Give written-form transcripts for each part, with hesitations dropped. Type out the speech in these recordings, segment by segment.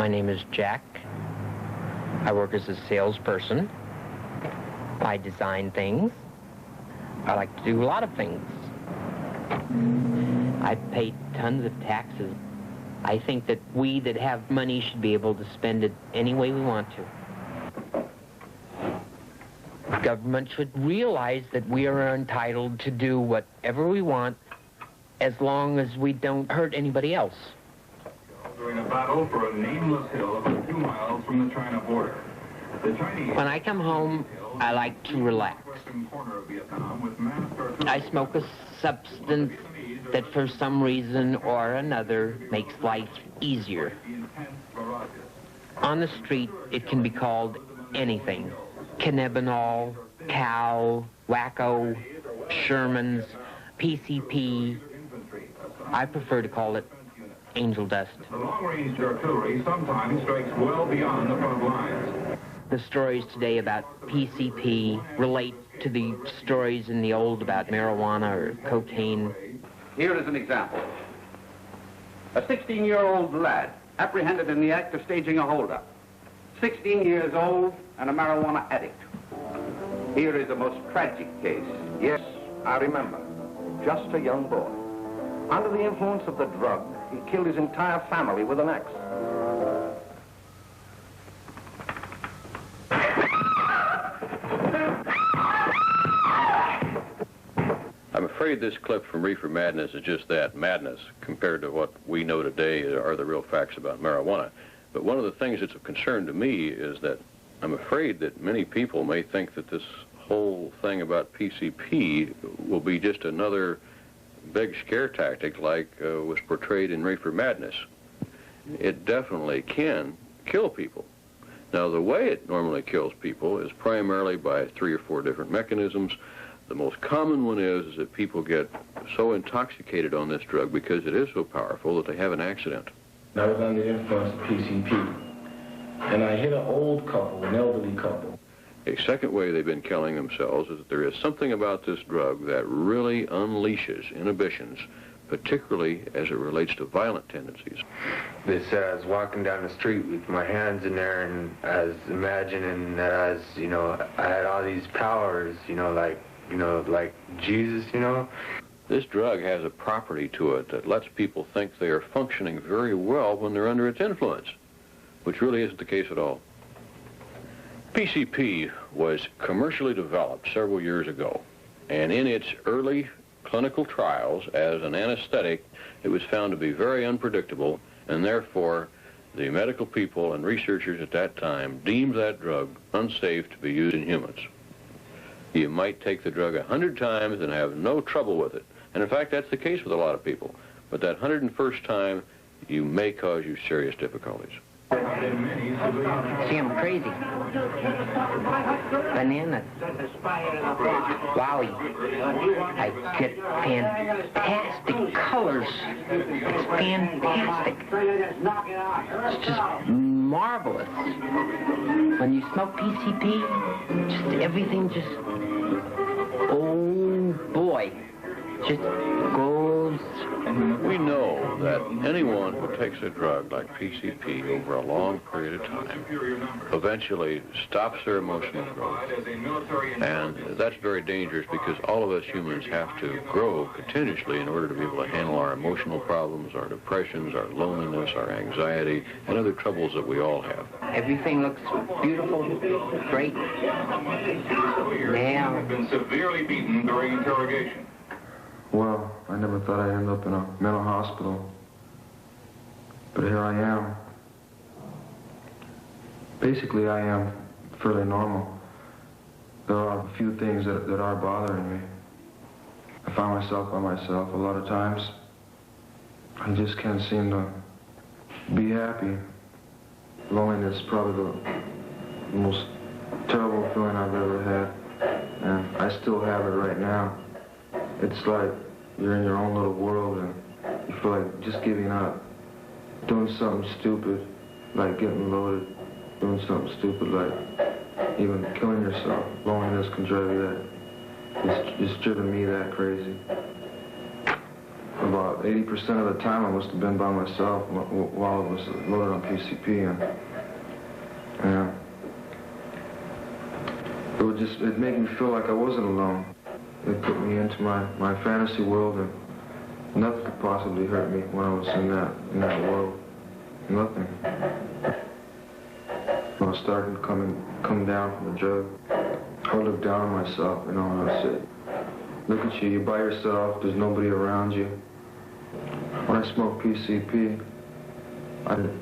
My name is Jack. I work as a salesperson. I design things. I like to do a lot of things. I pay tons of taxes. I think that we that have money should be able to spend it any way we want to. The government should realize that we are entitled to do whatever we want as long as we don't hurt anybody else. During a battle for a nameless hill about 2 miles from the China border. The Chinese... When I come home, I like to relax. I smoke a substance that for some reason or another makes life easier. On the street, it can be called anything. Cannabinol, cow, wacko, Sherman's, PCP. I prefer to call it angel dust. The long-range artillery sometimes strikes well beyond the front lines. The stories today about PCP relate to the stories in the old about marijuana or cocaine. Here is an example. A 16-year-old lad apprehended in the act of staging a holdup. 16 years old and a marijuana addict. Here is a most tragic case. Yes, I remember. Just a young boy. Under the influence of the drug, he killed his entire family with an axe. I'm afraid this clip from Reefer Madness is just that, madness, compared to what we know today are the real facts about marijuana. But one of the things that's of concern to me is that I'm afraid that many people may think that this whole thing about PCP will be just another big scare tactic like was portrayed in Reefer Madness. It definitely can kill people. Now, the way it normally kills people is primarily by 3 or 4 different mechanisms. The most common one is that people get so intoxicated on this drug because it is so powerful that they have an accident. I was under the influence of PCP, and I hit an old couple, an elderly couple. A second way they've been killing themselves is that there is something about this drug that really unleashes inhibitions, particularly as it relates to violent tendencies. I was walking down the street with my hands in there, and I was imagining that I was, I had all these powers, like Jesus, This drug has a property to it that lets people think they are functioning very well when they're under its influence, which really isn't the case at all. PCP was commercially developed several years ago, and in its early clinical trials as an anesthetic, it was found to be very unpredictable, and therefore the medical people and researchers at that time deemed that drug unsafe to be used in humans. You might take the drug 100 times and have no trouble with it. And in fact, that's the case with a lot of people. But that 101st time, you may cause you serious difficulties. See, I'm crazy. Bananas. Wowie. I get fantastic colors. It's fantastic. It's just marvelous. When you smoke PCP, just everything just, oh boy, just goes. We know that anyone who takes a drug like PCP over a long period of time eventually stops their emotional growth. And that's very dangerous because all of us humans have to grow continuously in order to be able to handle our emotional problems, our depressions, our loneliness, our anxiety, and other troubles that we all have. Everything looks beautiful, great. Now, have been severely beaten during interrogation. Well, I never thought I'd end up in a mental hospital. But here I am. Basically, I am fairly normal. There are a few things that are bothering me. I find myself by myself a lot of times. I just can't seem to be happy. Loneliness is probably the most terrible feeling I've ever had. And I still have it right now. It's like you're in your own little world and you feel like just giving up, doing something stupid, like getting loaded, doing something stupid like even killing yourself. Loneliness can drive you that. It's driven me that crazy. About about 80% of the time I must have been by myself while I was loaded on PCP, and it made me feel like I wasn't alone. It put me into my fantasy world, and nothing could possibly hurt me when I was in that world. Nothing. When I started come down from the drug, I would look down on myself, and I would say, look at you, you're by yourself, there's nobody around you. When I smoked PCP, I didn't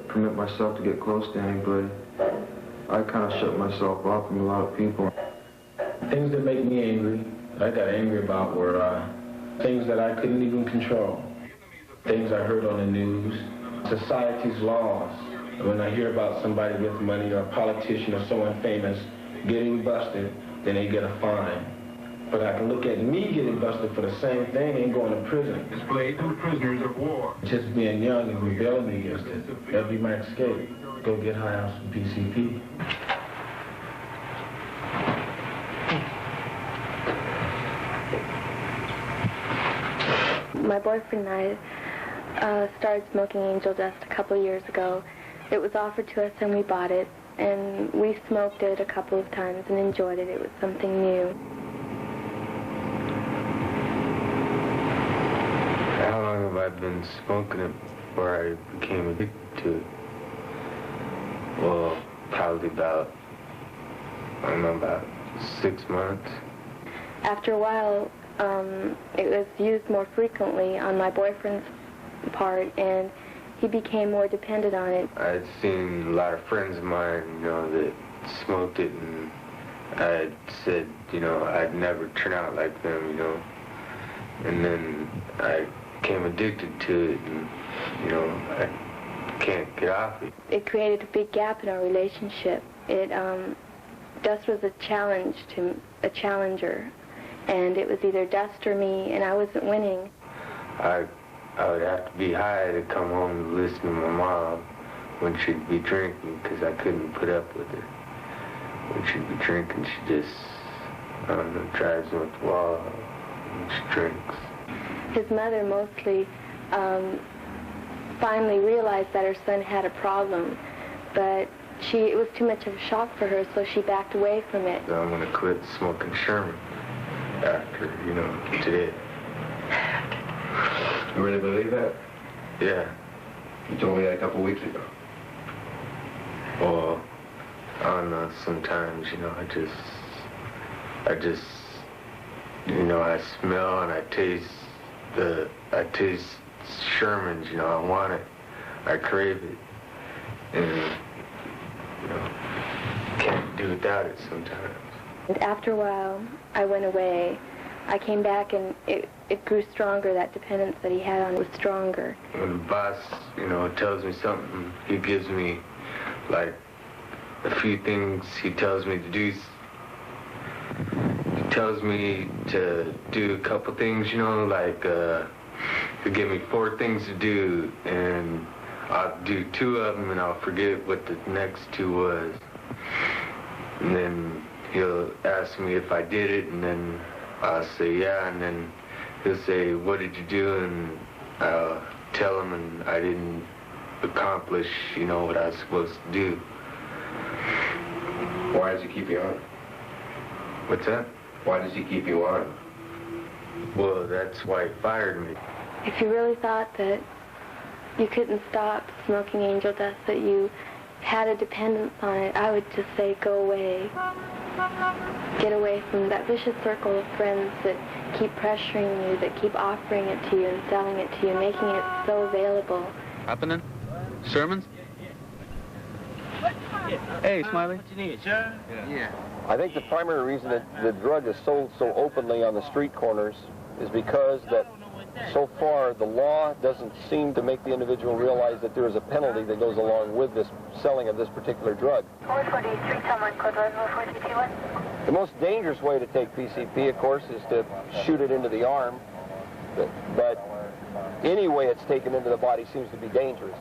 permit myself to get close to anybody. I kind of shut myself off from a lot of people. Things that make me angry, that I got angry about, were things that I couldn't even control. Things I heard on the news, society's laws. When I hear about somebody with money or a politician or someone famous getting busted, then they get a fine. But I can look at me getting busted for the same thing and going to prison. Displayed to prisoners of war. Just being young and rebelling against it. That'd be my escape. Go get high on some PCP. My boyfriend and I started smoking angel dust a couple of years ago. It was offered to us and we bought it, and we smoked it a couple of times and enjoyed it. It was something new. How long have I been smoking it before I became addicted to it? Well, probably about, I don't know, about 6 months. After a while, it was used more frequently on my boyfriend's part, and he became more dependent on it. I'd seen a lot of friends of mine, you know, that smoked it, and I said, you know, I'd never turn out like them, you know. And then I became addicted to it, and, you know, I can't get off it. It created a big gap in our relationship. Dust was a challenge to a challenger, and it was either Dust or me, and I wasn't winning. I would have to be high to come home and listen to my mom when she'd be drinking, because I couldn't put up with her. When she'd be drinking, she just, I don't know, drives me with the wall when she drinks. His mother mostly finally realized that her son had a problem, but it was too much of a shock for her, so she backed away from it. So I'm going to quit smoking Sherman after, you know, today. You really believe that? Yeah. You told me that a couple weeks ago. Well, I don't know, sometimes, you know, I just, you know, I smell and I taste Sherman's, you know, I want it, I crave it, and, you know, can't do without it sometimes. And after a while, I went away. I came back and it grew stronger. That dependence that he had on it was stronger. When the boss, you know, tells me something, he gives me, like, a few things he tells me to do. He tells me to do a couple things, you know, like, he'll give me 4 things to do, and I'll do 2 of them, and I'll forget what the next 2 was. And then he'll ask me if I did it, and then I'll say, yeah, and then he'll say, what did you do? And I'll tell him, and I didn't accomplish, you know, what I was supposed to do. Why does he keep you on? What's that? Why does he keep you on? Well, that's why he fired me. If you really thought that you couldn't stop smoking angel dust, that you had a dependence on it, I would just say go away. Get away from that vicious circle of friends that keep pressuring you, that keep offering it to you and selling it to you, making it so available. Happening? Sermons? Hey, Smiley. What you need, sir? Yeah. I think the primary reason that the drug is sold so openly on the street corners is because that so far the law doesn't seem to make the individual realize that there is a penalty that goes along with this selling of this particular drug. The most dangerous way to take PCP, of course, is to shoot it into the arm, but any way it's taken into the body seems to be dangerous.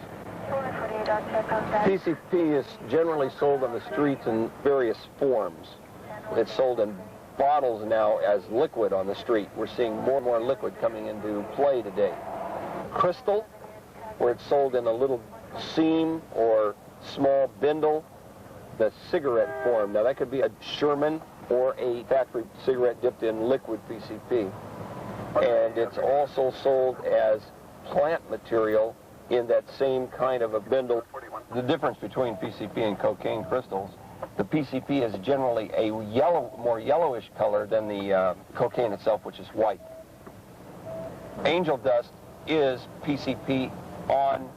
PCP is generally sold on the streets in various forms. It's sold in bottles now as liquid on the street. We're seeing more and more liquid coming into play today. crystal, where it's sold in a little seam or small bindle, the cigarette form. Now that could be a Sherman or a factory cigarette dipped in liquid PCP. And it's also sold as plant material in that same kind of a bindle. The difference between PCP and cocaine crystals, the PCP is generally a more yellowish color than the cocaine itself, which is white. Angel dust is PCP on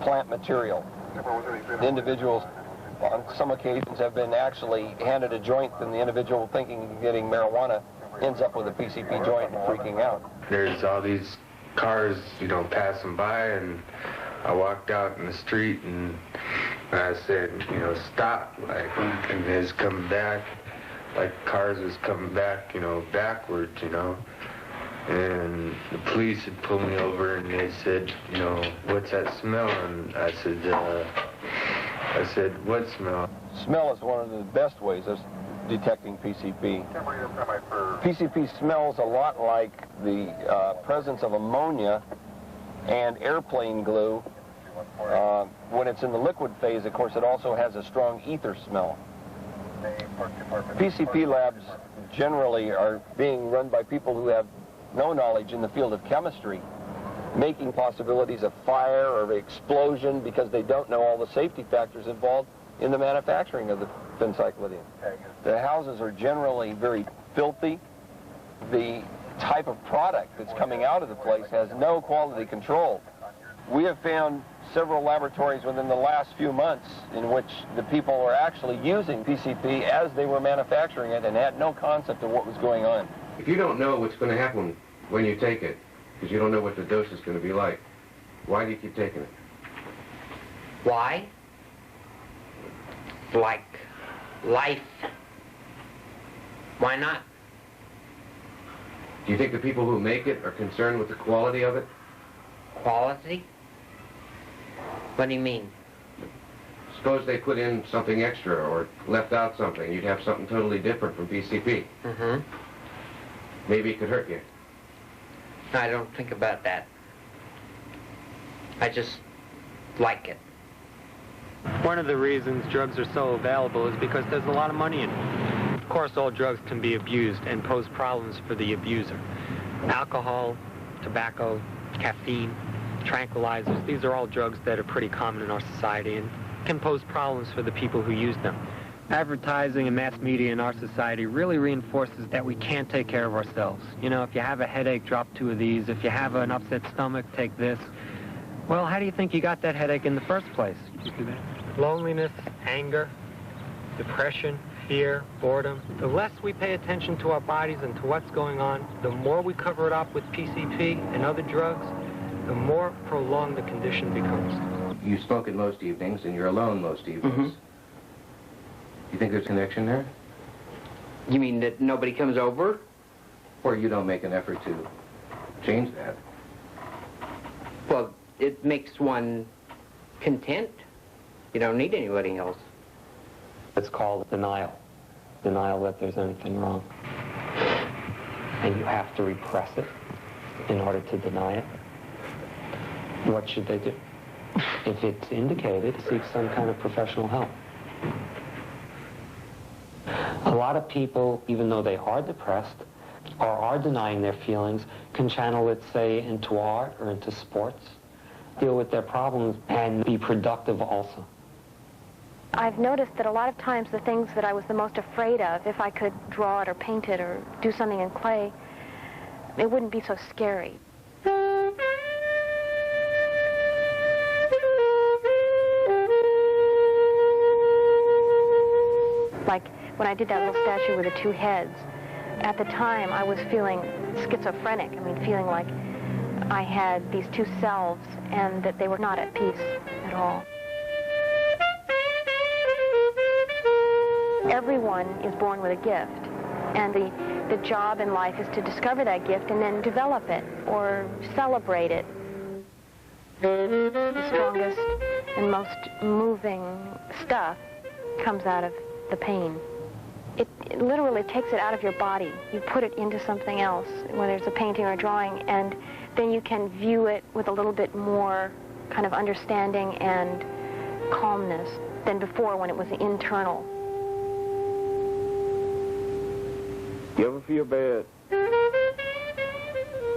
plant material. The individuals on some occasions have been actually handed a joint, and the individual thinking of getting marijuana ends up with a PCP joint and freaking out. There's all these cars, you know, passing by, and I walked out in the street and I said, you know, stop, like, and it's coming back, like cars was coming back, you know, backwards, you know. And the police had pulled me over and they said, you know, what's that smell? And I said, what smell? Smell is one of the best ways of detecting PCP. PCP smells a lot like the presence of ammonia and airplane glue. When it's in the liquid phase, of course, it also has a strong ether smell. PCP labs generally are being run by people who have no knowledge in the field of chemistry, making possibilities of fire or explosion because they don't know all the safety factors involved in the manufacturing of the phencyclidine. The houses are generally very filthy. The type of product that's coming out of the place has no quality control. We have found several laboratories within the last few months in which the people are actually using PCP as they were manufacturing it and had no concept of what was going on. If you don't know what's going to happen when you take it, because you don't know what the dose is going to be like, why do you keep taking it? Why? Like life. Why not? Do you think the people who make it are concerned with the quality of it? Quality? What do you mean? Suppose they put in something extra or left out something. You'd have something totally different from PCP. Mm-hmm. Maybe it could hurt you. I don't think about that. I just like it. One of the reasons drugs are so available is because there's a lot of money in it. Of course, all drugs can be abused and pose problems for the abuser. Alcohol, tobacco, caffeine, tranquilizers, these are all drugs that are pretty common in our society and can pose problems for the people who use them. Advertising and mass media in our society really reinforces that we can't take care of ourselves. You know, if you have a headache, drop 2 of these. If you have an upset stomach, take this. Well, how do you think you got that headache in the first place? Loneliness, anger, depression, fear, boredom. The less we pay attention to our bodies and to what's going on, the more we cover it up with PCP and other drugs, the more prolonged the condition becomes. You smoke it most evenings and you're alone most evenings. Mm-hmm. You think there's a connection there? You mean that nobody comes over? Or you don't make an effort to change that? Well, it makes one content. You don't need anybody else. It's called denial. Denial that there's anything wrong. And you have to repress it in order to deny it. What should they do? If it's indicated, seek some kind of professional help. A lot of people, even though they are depressed or are denying their feelings, can channel it, say, into art or into sports, deal with their problems, and be productive also. I've noticed that a lot of times the things that I was the most afraid of, if I could draw it or paint it or do something in clay, it wouldn't be so scary. Like when I did that little statue with the 2 heads, at the time I was feeling schizophrenic. I mean, feeling like I had these 2 selves and that they were not at peace at all. Everyone is born with a gift, and the job in life is to discover that gift and then develop it or celebrate it. The strongest and most moving stuff comes out of the pain. It literally takes it out of your body. You put it into something else, whether it's a painting or a drawing, and then you can view it with a little bit more kind of understanding and calmness than before when it was internal. You ever feel bad?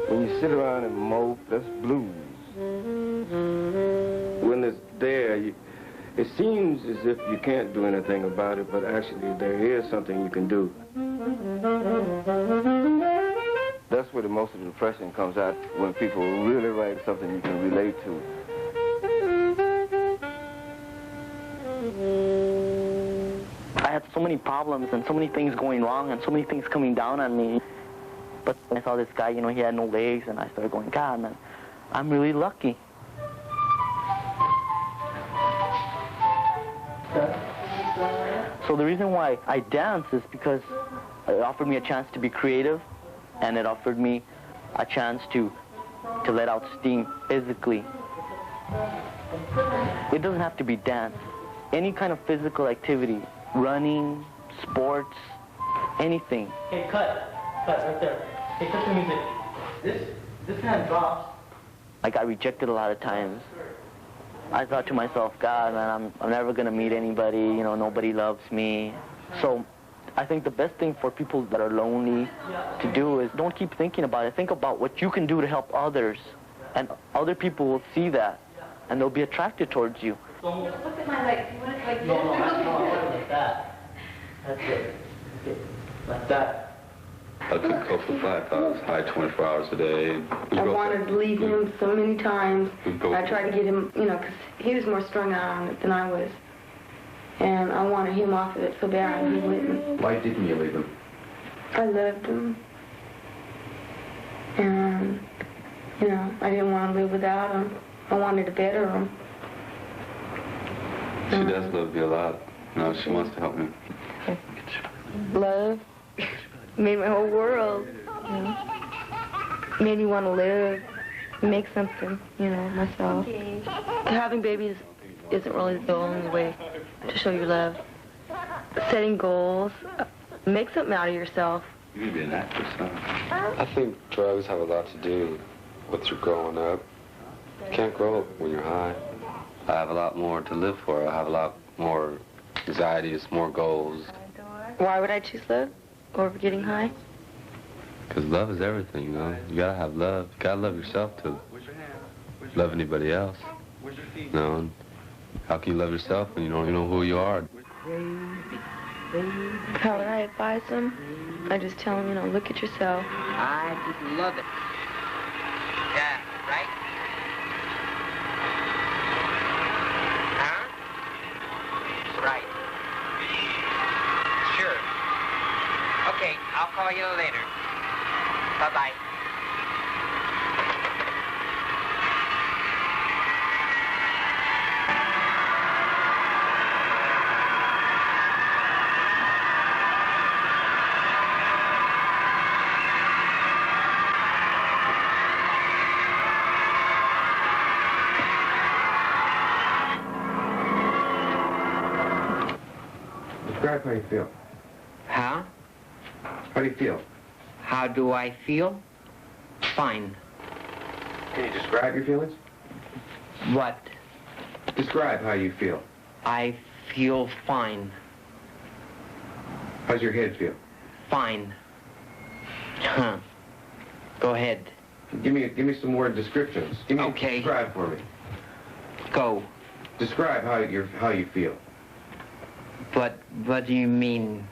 When you sit around and mope, that's blues. When it's there, it seems as if you can't do anything about it, but actually there is something you can do. That's where the most of the depression comes out, when people really write something you can relate to. I had so many problems and so many things going wrong and so many things coming down on me. But when I saw this guy, you know, he had no legs, and I started going, God, man, I'm really lucky. So the reason why I dance is because it offered me a chance to be creative, and it offered me a chance to let out steam physically. It doesn't have to be dance. Any kind of physical activity, running, sports, anything. Hey, cut right there. Hey, cut the music. This hand drops. I got rejected a lot of times. I thought to myself, God, man, I'm never gonna meet anybody, you know, nobody loves me. So I think the best thing for people that are lonely to do is don't keep thinking about it. Think about what you can do to help others. And other people will see that, and they'll be attracted towards you. Look at my legs. You want it like this? No, like that. That's it. Like that. I could go for 5 hours, high 24 hours a day. I wanted to leave him so many times. I tried to get him, you know, because he was more strung out on it than I was. And I wanted him off of it so bad, and he wouldn't. Why didn't you leave him? I loved him. And, you know, I didn't want to live without him. I wanted to better him. She does love you a lot. You know, she wants to help me. Love made my whole world, you know. Made me want to live, make something, you know, myself. Having babies isn't really the only way to show your love. Setting goals, make something out of yourself. You can be an actress, huh? I think drugs have a lot to do with your growing up. You can't grow up when you're high. I have a lot more to live for. I have a lot more anxieties, more goals. Why would I choose love over getting high? Because love is everything, you know. You gotta have love. You gotta love yourself to love anybody else. You know, and how can you love yourself when you don't even know who you are? How would I advise them? I just tell them, you know, look at yourself. I just love it. Yeah, right? Huh? Right. Sure. Okay, I'll call you later. Bye-bye. Describe how you feel. Huh? How do you feel? How do I feel? Fine. Can you describe your feelings? What? Describe how you feel. I feel fine. How's your head feel? Fine. Huh. Go ahead. Give me some word descriptions. Okay. Describe for me. Go. Describe how you feel. What do you mean?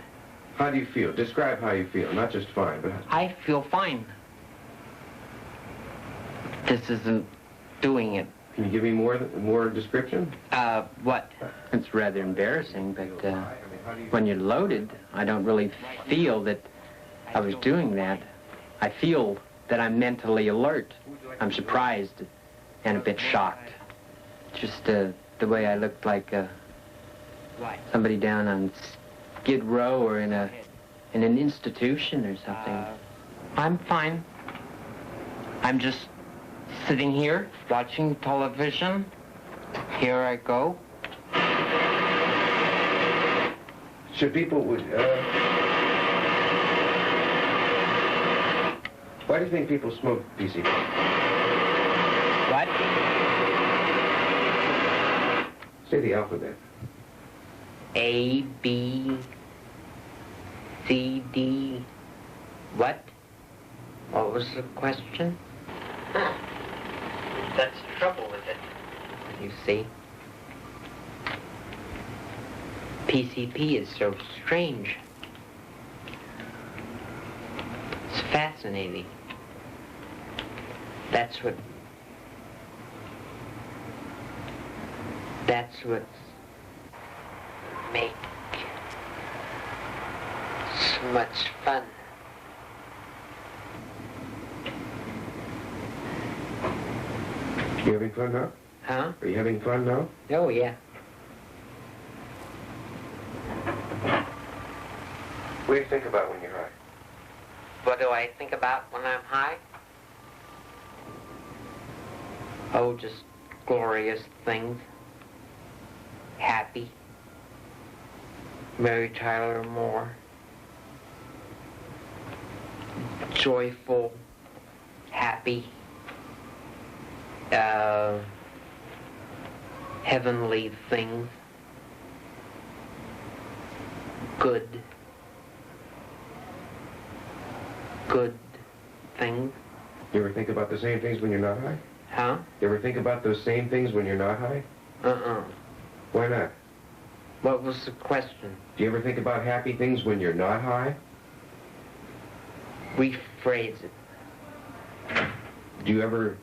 How do you feel? Describe how you feel, not just fine, but... I feel fine. This isn't doing it. Can you give me more description? What? It's rather embarrassing, but when you're loaded, I don't really feel that I was doing that. I feel that I'm mentally alert. I'm surprised and a bit shocked. Just the way I looked like somebody down on Skid Row or in an institution or something. I'm fine. I'm just sitting here watching television. Here I go. Should people why do you think people smoke PC? What? Say the alphabet. A, B, C, D. What? What was the question? Huh. That's the trouble with it. You see? PCP is so strange. It's fascinating. That's what makes so much fun. You having fun now? Huh? Are you having fun now? Oh, yeah. What do you think about when you're high? What do I think about when I'm high? Oh, just glorious things. Happy. Mary Tyler Moore. Joyful. Happy. Heavenly things. Good things. You ever think about the same things when you're not high? Huh? You ever think about those same things when you're not high? Why not? What was the question? Do you ever think about happy things when you're not high? Rephrase it. Do you ever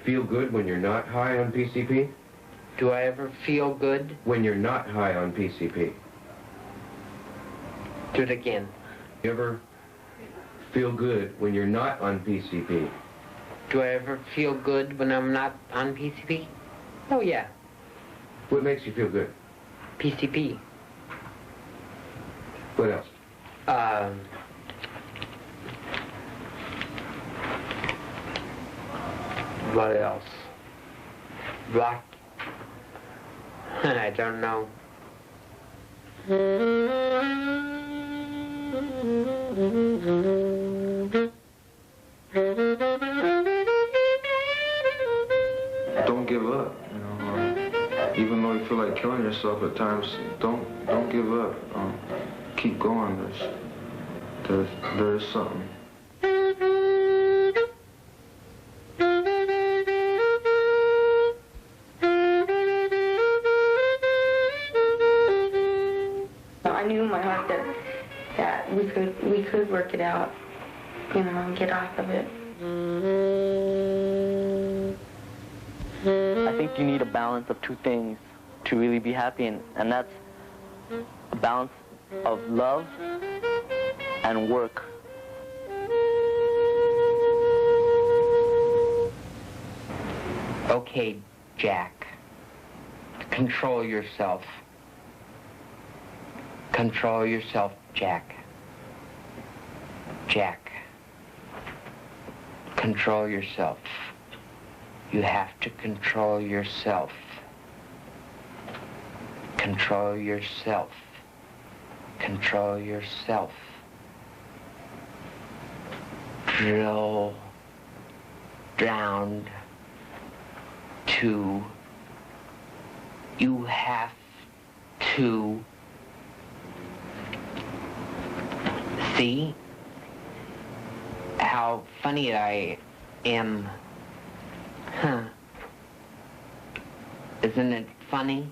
feel good when you're not high on PCP? Do I ever feel good? When you're not high on PCP. Do it again. Do you ever feel good when you're not on PCP? Do I ever feel good when I'm not on PCP? Oh, yeah. What makes you feel good? PCP. What else? What else? What? I don't know. Don't give up, you know. Even though you feel like killing yourself at times, don't give up. Keep going. There's something. I knew in my heart that we could work it out, you know, and get off of it. I think you need a balance of two things to really be happy, and that's a balance of love and work. Okay, Jack. Control yourself. Control yourself, Jack. Jack. Control yourself. You have to control yourself. Control yourself. Control yourself. Drill down to you have to see how funny I am. Huh. Isn't it funny?